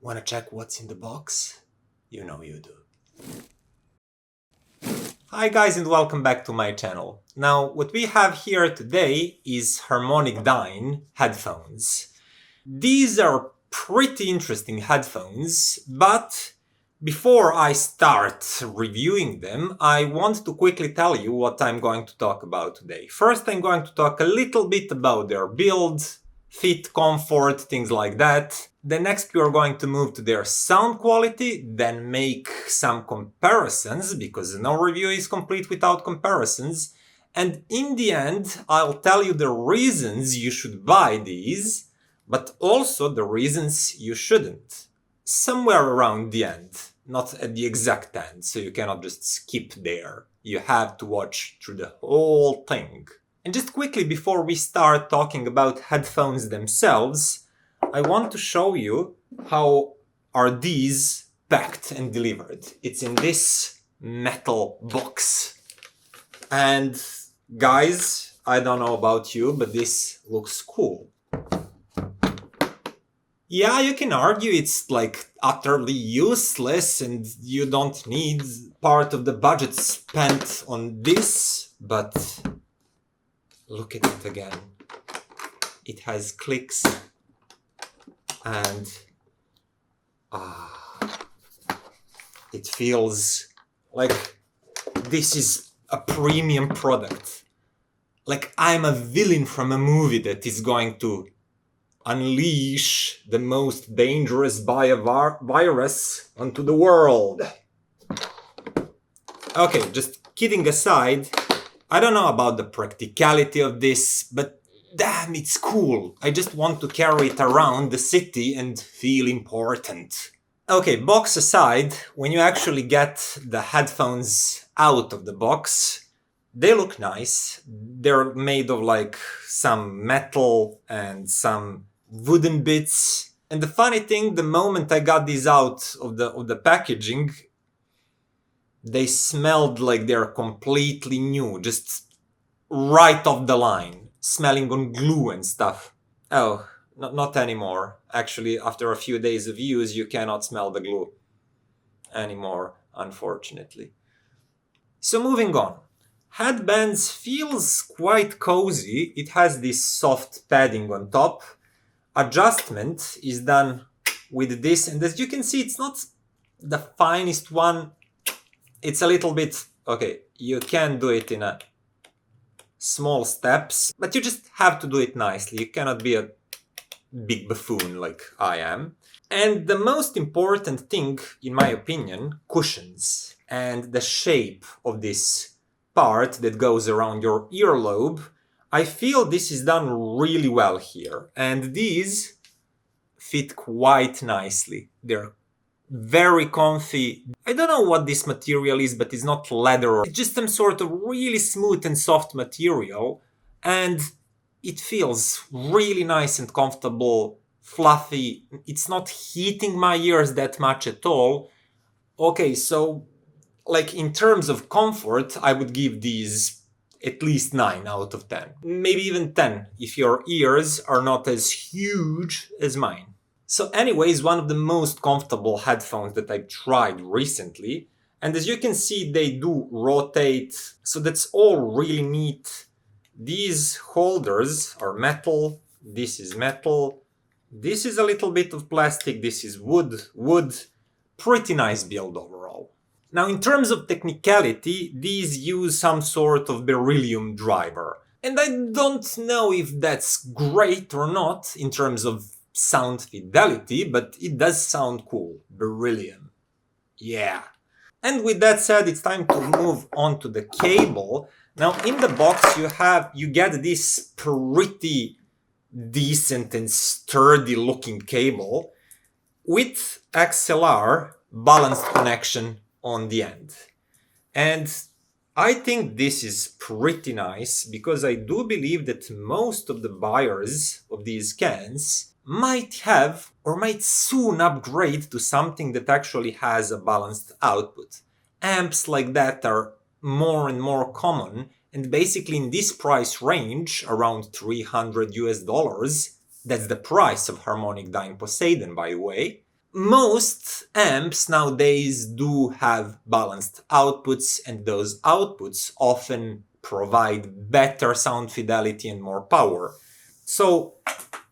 Wanna check what's in the box? You know you do. Hi guys and welcome back to my channel. Now what we have here today is HarmonicDyne headphones. These are pretty interesting headphones, but before I start reviewing them, I want to quickly tell you what I'm going to talk about today. First, I'm going to talk a little bit about their build, fit, comfort, things like that. Then next we are going to move to their sound quality, then make some comparisons, because no review is complete without comparisons. And in the end, I'll tell you the reasons you should buy these, but also the reasons you shouldn't. Somewhere around the end, not at the exact end, so you cannot just skip there. You have to watch through the whole thing. And just quickly before we start talking about headphones themselves, I want to show you how are these packed and delivered. It's in this metal box. And guys, I don't know about you, but this looks cool. Yeah, you can argue it's like utterly useless and you don't need part of the budget spent on this, but look at it again. It has clicks and it feels like this is a premium product. Like I'm a villain from a movie that is going to unleash the most dangerous virus onto the world. Okay, just kidding aside, I don't know about the practicality of this, but damn, it's cool. I just want to carry it around the city and feel important. Okay, box aside, when you actually get the headphones out of the box, they look nice. They're made of like some metal and some wooden bits. And the funny thing, the moment I got these out of the packaging, they smelled like they're completely new, just right off the line, smelling on glue and stuff. Oh, not anymore. Actually, after a few days of use, you cannot smell the glue anymore, unfortunately. So moving on. Headbands feels quite cozy. It has this soft padding on top. Adjustment is done with this, and as you can see, it's not the finest one. It's a little bit, okay, you can do it in a small steps, but you just have to do it nicely. You cannot be a big buffoon like I am. And the most important thing, in my opinion, cushions and the shape of this part that goes around your earlobe. I feel this is done really well here, and these fit quite nicely. They're very comfy. I don't know what this material is, but it's not leather. It's just some sort of really smooth and soft material, and it feels really nice and comfortable, fluffy. It's not hitting my ears that much at all. Okay, so like in terms of comfort, I would give these at least 9 out of 10. Maybe even 10 if your ears are not as huge as mine. So anyways, one of the most comfortable headphones that I've tried recently. And as you can see, they do rotate. So that's all really neat. These holders are metal. This is metal. This is a little bit of plastic. This is wood. Pretty nice build overall. Now, in terms of technicality, these use some sort of beryllium driver. And I don't know if that's great or not in terms of sound fidelity, but it does sound cool. Beryllium. Yeah. And with that said, it's time to move on to the cable. Now, in the box, you get this pretty decent and sturdy looking cable with XLR balanced connection on the end. And I think this is pretty nice because I do believe that most of the buyers of these cans might have or might soon upgrade to something that actually has a balanced output. Amps like that are more and more common, and basically in this price range, around $300 US, that's the price of HarmonicDyne Poseidon, by the way, Most amps nowadays do have balanced outputs, and those outputs often provide better sound fidelity and more power. So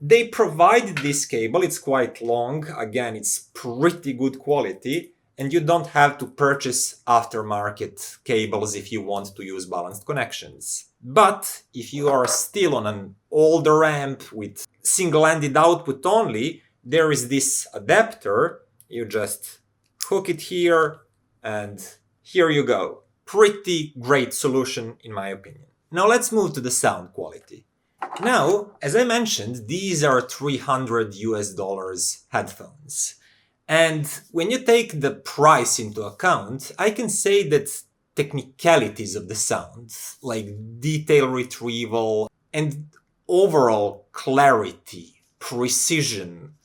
they provided this cable, it's quite long, again it's pretty good quality, and you don't have to purchase aftermarket cables if you want to use balanced connections. But if you are still on an older amp with single-ended output only, there is this adapter, you just hook it here, and here you go. Pretty great solution in my opinion. Now let's move to the sound quality. Now, as I mentioned, these are $300 headphones. And when you take the price into account, I can say that technicalities of the sound, like detail retrieval and overall clarity, precision,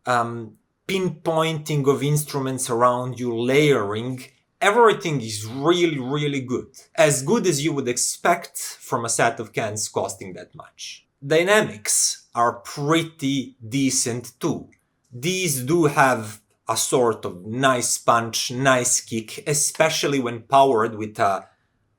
pinpointing of instruments around you, layering, everything is really good. As good as you would expect from a set of cans costing that much. Dynamics are pretty decent too. These do have a sort of nice punch, nice kick, especially when powered with a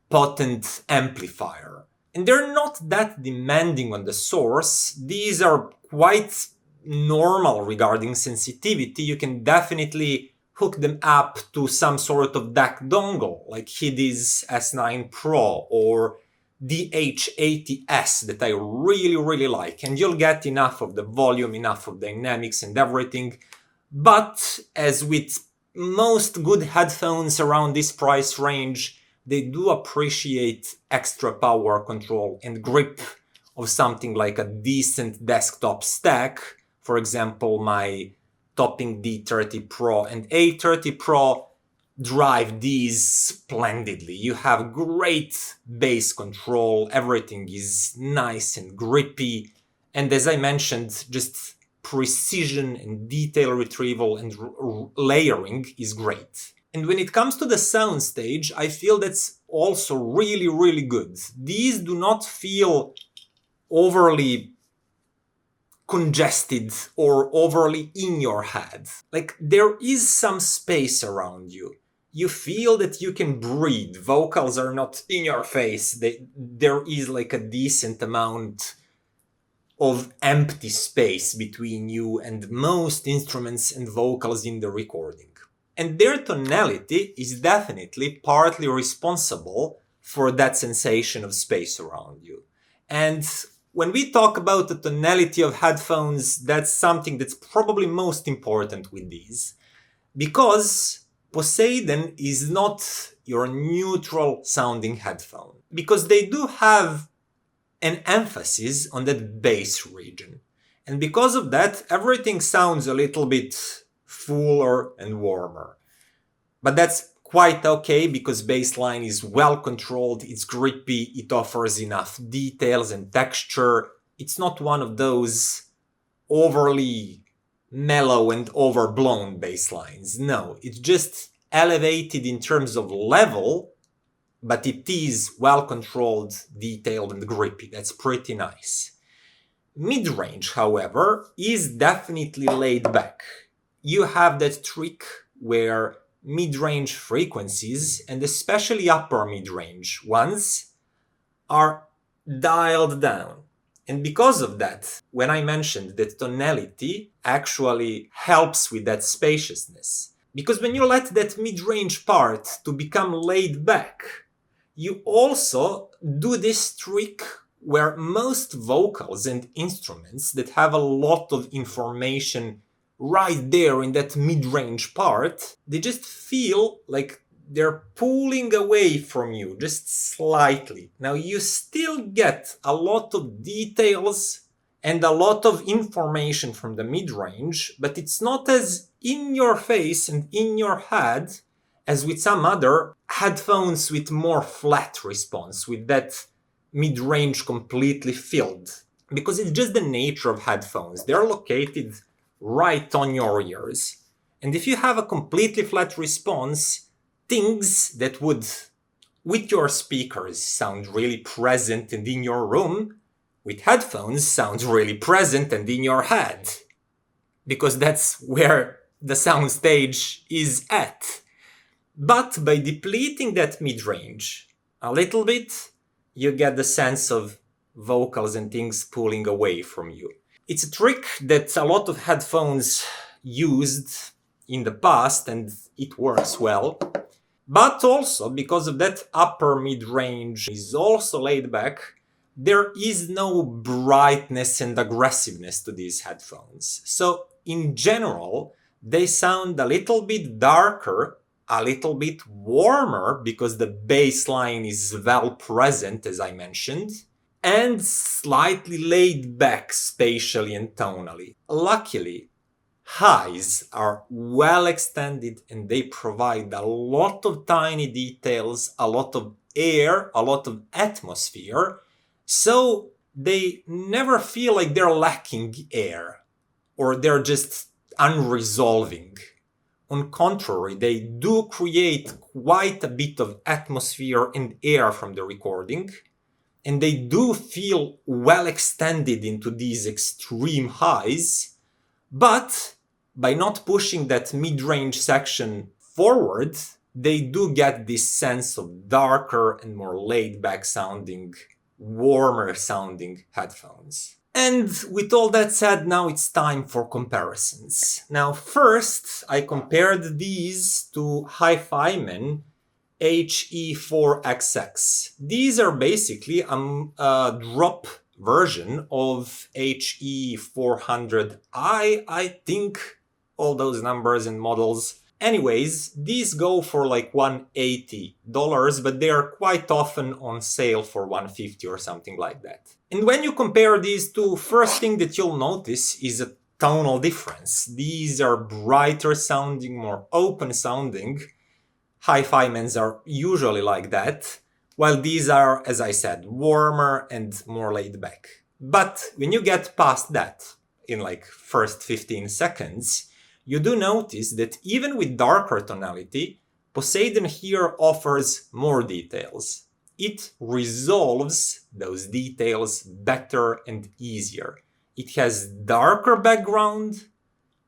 potent amplifier. And they're not that demanding on the source. These are quite normal regarding sensitivity. You can definitely hook them up to some sort of DAC dongle, like HiDi's S9 Pro or DH80S that I really like, and you'll get enough of the volume, enough of dynamics and everything. But as with most good headphones around this price range, they do appreciate extra power control and grip of something like a decent desktop stack. For example, my topping D30 Pro and A30 Pro drive these splendidly. You have great bass control, everything is nice and grippy, and as I mentioned, just precision and detail retrieval and layering is great. And when it comes to the soundstage, I feel that's also really good. These do not feel overly congested or overly in your head. Like, there is some space around you. You feel that you can breathe. Vocals are not in your face. There is like a decent amount of empty space between you and most instruments and vocals in the recording. And their tonality is definitely partly responsible for that sensation of space around you. And when we talk about the tonality of headphones, that's something that's probably most important with these. Because Poseidon is not your neutral sounding headphone. Because they do have an emphasis on that bass region. And because of that, everything sounds a little bit fuller and warmer. But that's quite okay because bassline is well controlled, it's grippy, it offers enough details and texture. It's not one of those overly mellow and overblown basslines. No, it's just elevated in terms of level, but it is well controlled, detailed and grippy. That's pretty nice. Mid-range, however, is definitely laid back. You have that trick where mid-range frequencies, and especially upper mid-range ones, are dialed down. And because of that, when I mentioned that tonality actually helps with that spaciousness, because when you let that mid-range part to become laid back, you also do this trick where most vocals and instruments that have a lot of information right there in that mid-range part, they just feel like they're pulling away from you just slightly. Now you still get a lot of details and a lot of information from the mid-range, but it's not as in your face and in your head as with some other headphones with more flat response, with that mid-range completely filled. Because it's just the nature of headphones. They're located right on your ears. And if you have a completely flat response, things that would, with your speakers, sound really present and in your room, with headphones sound really present and in your head. Because that's where the soundstage is at. But by depleting that mid-range a little bit, you get the sense of vocals and things pulling away from you. It's a trick that a lot of headphones used in the past, and it works well. But also, because of that upper mid-range is also laid back, there is no brightness and aggressiveness to these headphones. So in general, they sound a little bit darker, a little bit warmer because the bass line is well present, as I mentioned, and slightly laid back spatially and tonally. Luckily, highs are well extended and they provide a lot of tiny details, a lot of air, a lot of atmosphere, so they never feel like they're lacking air or they're just unresolving. On contrary, they do create quite a bit of atmosphere and air from the recording, and they do feel well extended into these extreme highs, but by not pushing that mid-range section forward, they do get this sense of darker and more laid-back sounding, warmer sounding headphones. And with all that said, now it's time for comparisons. Now first, I compared these to hifi HE4XX. These are basically a drop version of HE400i, I think, all those numbers and models. Anyways, these go for like $180, but they are quite often on sale for $150 or something like that. And when you compare these two, first thing that you'll notice is a tonal difference. These are brighter sounding, more open sounding. Hi-fi men's are usually like that, while these are, as I said, warmer and more laid back. But when you get past that, in like first 15 seconds, you do notice that even with darker tonality, Poseidon here offers more details. It resolves those details better and easier. It has darker background,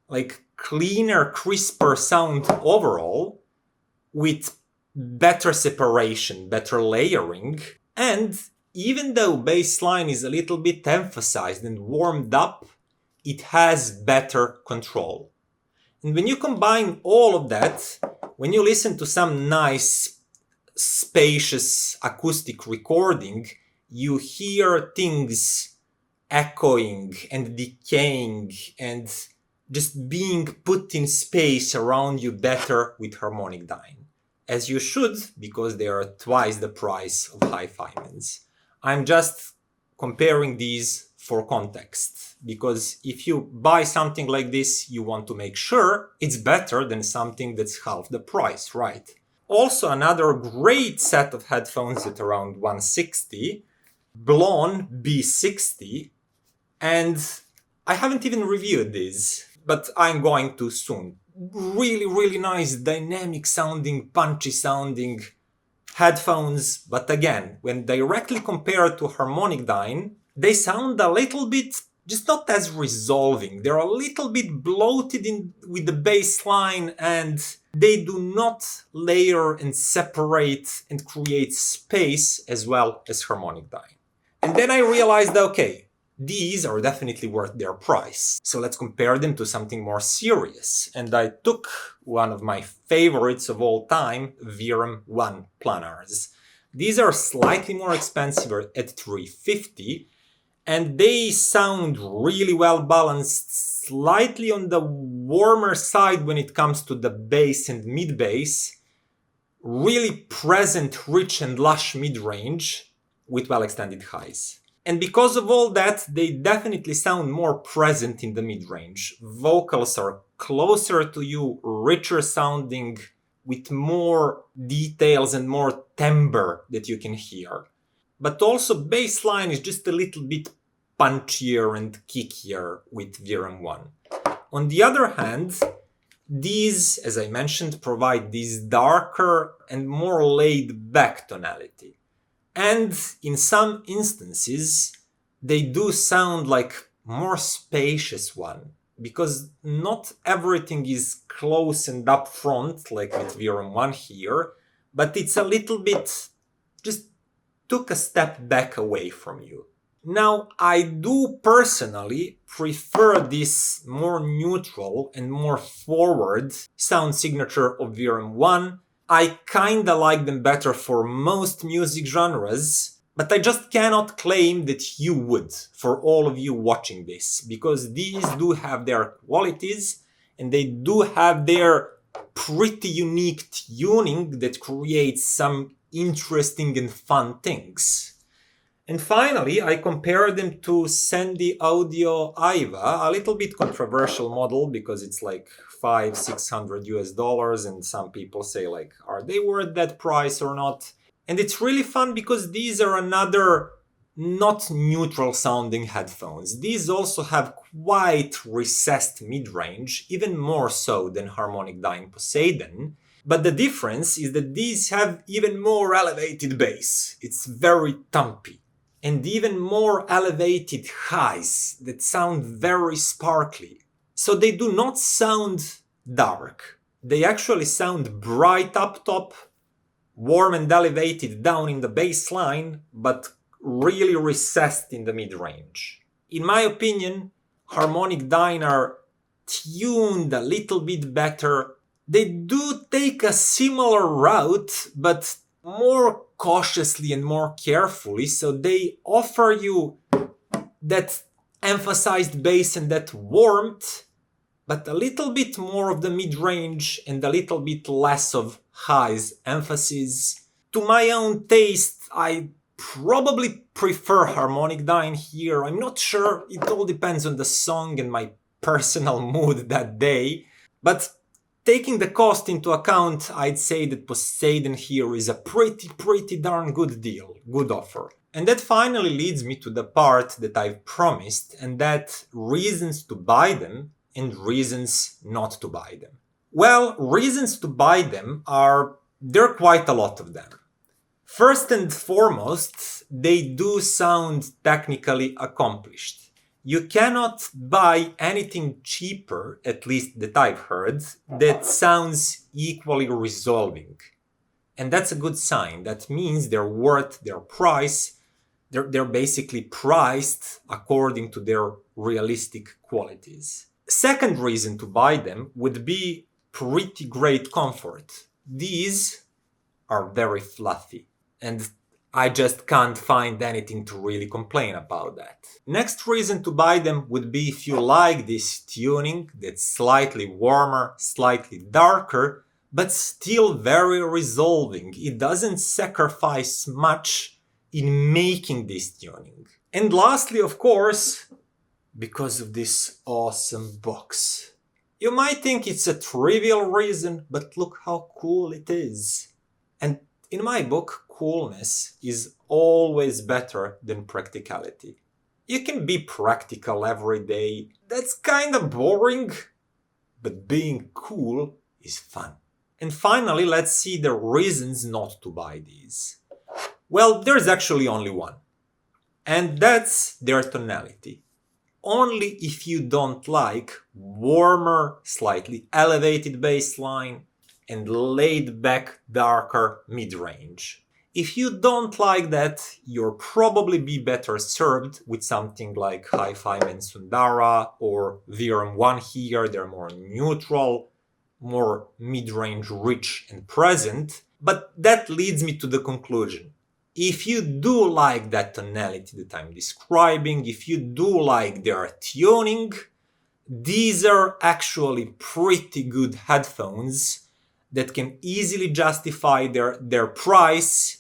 like cleaner, crisper sound overall, with better separation, better layering, and even though bass line is a little bit emphasized and warmed up, it has better control. And when you combine all of that, when you listen to some nice, spacious acoustic recording, you hear things echoing and decaying and just being put in space around you better with HarmonicDyne. As you should, because they are twice the price of hi-fi men's. I'm just comparing these for context, because if you buy something like this, you want to make sure it's better than something that's half the price, right? Also, another great set of headphones at around $160, Blon B60, and I haven't even reviewed these, but I'm going to soon. Really, really nice, dynamic sounding, punchy sounding headphones, but again, when directly compared to HarmonicDyne, they sound a little bit, just not as resolving. They're a little bit bloated in with the bass line, and they do not layer and separate and create space as well as HarmonicDyne. And then I realized, okay, these are definitely worth their price. So let's compare them to something more serious. And I took one of my favorites of all time, Viram 1 planars. These are slightly more expensive at $350, and they sound really well balanced, slightly on the warmer side when it comes to the bass and mid-bass, really present, rich and lush mid-range with well-extended highs. And because of all that, they definitely sound more present in the mid-range. Vocals are closer to you, richer sounding, with more details and more timbre that you can hear. But also bass line is just a little bit punchier and kickier with Viram 1. On the other hand, these, as I mentioned, provide this darker and more laid-back tonality. And in some instances, they do sound like more spacious one, because not everything is close and upfront like with VRM1 here, but it's a little bit just took a step back away from you. Now, I do personally prefer this more neutral and more forward sound signature of VRM1. I kinda like them better for most music genres, but I just cannot claim that you would, for all of you watching this, because these do have their qualities and they do have their pretty unique tuning that creates some interesting and fun things. And finally, I compare them to Sandy Audio iiWi, a little bit controversial model because it's like $500-600 and some people say like, are they worth that price or not? And it's really fun because these are another not neutral sounding headphones. These also have quite recessed mid-range, even more so than HarmonicDyne Poseidon. But the difference is that these have even more elevated bass. It's very thumpy. And even more elevated highs that sound very sparkly. So they do not sound dark. They actually sound bright up top, warm and elevated down in the bass line, but really recessed in the mid-range. In my opinion, HarmonicDyne are tuned a little bit better. They do take a similar route, but more cautiously and more carefully, so they offer you that emphasized bass and that warmth, but a little bit more of the mid-range and a little bit less of highs emphasis. To my own taste, I probably prefer HarmonicDyne here. I'm not sure, it all depends on the song and my personal mood that day, but taking the cost into account, I'd say that Poseidon here is a pretty darn good deal, good offer. And that finally leads me to the part that I've promised, and that reasons to buy them and reasons not to buy them. Well, reasons to buy them there are quite a lot of them. First and foremost, they do sound technically accomplished. You cannot buy anything cheaper, at least that I've heard, that sounds equally resolving. And that's a good sign. That means they're worth their price. They're basically priced according to their realistic qualities. Second reason to buy them would be pretty great comfort. These are very fluffy, and I just can't find anything to really complain about that. Next reason to buy them would be if you like this tuning that's slightly warmer, slightly darker, but still very resolving. It doesn't sacrifice much in making this tuning. And lastly, of course, because of this awesome box. You might think it's a trivial reason, but look how cool it is. And in my book, coolness is always better than practicality. You can be practical every day. That's kinda boring, but being cool is fun. And finally, let's see the reasons not to buy these. Well, there's actually only one. And that's their tonality. Only if you don't like warmer, slightly elevated bass line and laid back, darker mid-range. If you don't like that, you'll probably be better served with something like Hifi and Sundara or VRM1 here. They're more neutral, more mid-range rich and present. But that leads me to the conclusion. If you do like that tonality that I'm describing, if you do like their tuning, these are actually pretty good headphones that can easily justify their price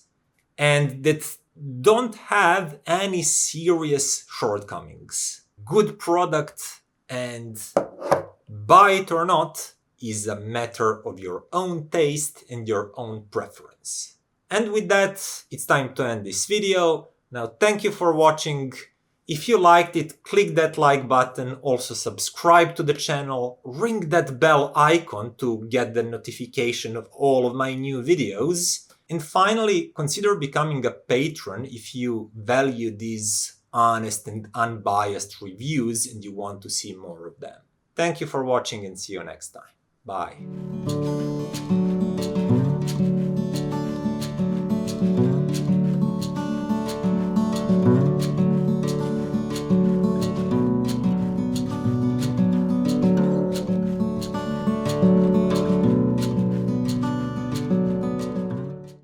and that don't have any serious shortcomings. Good product, and buy it or not is a matter of your own taste and your own preference. And with that, it's time to end this video. Now, thank you for watching. If you liked it, click that like button, also subscribe to the channel, ring that bell icon to get the notification of all of my new videos. And finally, consider becoming a patron if you value these honest and unbiased reviews and you want to see more of them. Thank you for watching and see you next time. Bye.